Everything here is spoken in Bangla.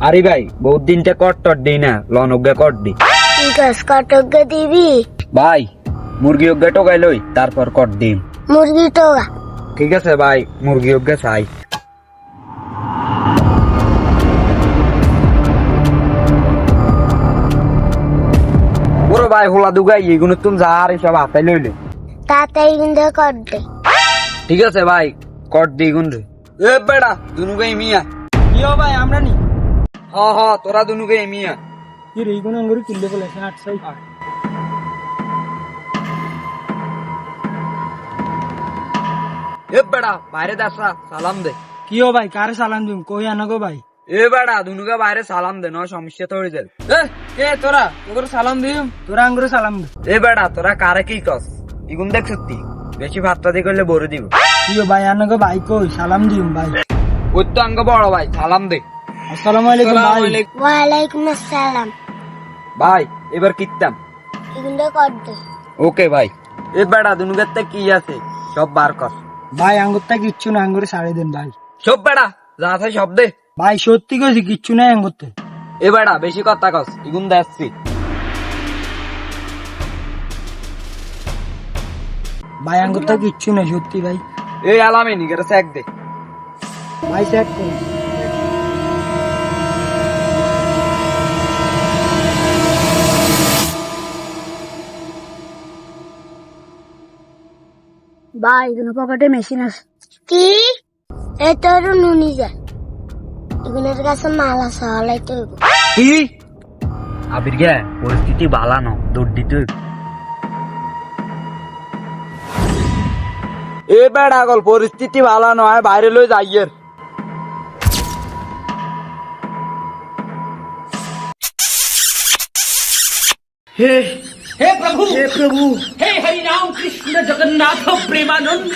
আরে ভাই বহুত দিনটা কট টট দিই না, লন অজ্ঞা কট দি। ঠিক আছে, কটক দিবি? ভাই মুরগি অজ্ঞা টোকাই লই, তারপর কট দিম। মুরগি টোকা। ঠিক আছে ভাই, মুরগি অজ্ঞা চাই। বড় ভাই হোলা দুগাই এগুলো তুমি যা আর সব হাতাই লইলে। তাড়াতাড়ি কিন্তু কর দে। ঠিক আছে ভাই, কট দি গুন রে। এ বেড়া দুনুগাই মিয়া। ইয়ো ভাই আমরা নি হ হ তোরা দুনুগাই মিয়া। কি রে কোন আঙ্গুরি কিনলে বলে 800 এ বেড়া বাইরে দাসা সালাম দে। কিও ভাই কারে সালাম দিম কই আনগো ভাই? এ বেড়া দুনুগা বাইরে সালাম দে, নয় সমস্যা তো হয়ে যাবে। কে তোরা তোর সালাম দিম, তোরা আঙ্গুরি সালাম দে। এ বেড়া তোরা কারে কি কস? ইগুন দেখ সত্যি বেশি ভাতটা দিয়ে করলে বড় দিব। কিও ভাই আনগো ভাই কই সালাম দিম ভাই। ওই তো আঙ্গ বড় ভাই সালাম দে। আসসালামু আলাইকুম ভাই। ওয়ালাইকুম আসসালাম। ভাই এবার কিত্তাম। কিন্তু কর দে। ওকে ভাই। এ বেড়া দুনুগাতে কি আছে সব বার কর। ভাই আঙ্গুরটা কিচ্ছু না, আঙ্গুরে সাড়ে দেন ভাই। সব বেড়া যা আছে সব দে। ভাই সত্যি কইছি কিচ্ছু নাই আঙ্গুরতে। এ বেড়া বেশি কথা কস, ইগুন দেখছি। ভাই আঙ্গুরটা কিচ্ছু নাই সত্যি ভাই। এই আলামে নিগের চেক দে। ভাই চেক করুন। ভাই এখানে পকেটে মেশিন আছে। কি? এই তোর নুনি যা। এগুলোর কাছে মাল আছে, হলাই তো। কি আবির গে পরিস্থিতি বালানো দৌড় দিতে। এ বেড়া গল পরিস্থিতি ভালো নয়, বাইরে লই যাইয়ের। हे प्रभु हे हरि राम कृष्ण जगन्नाथ प्रेमानंद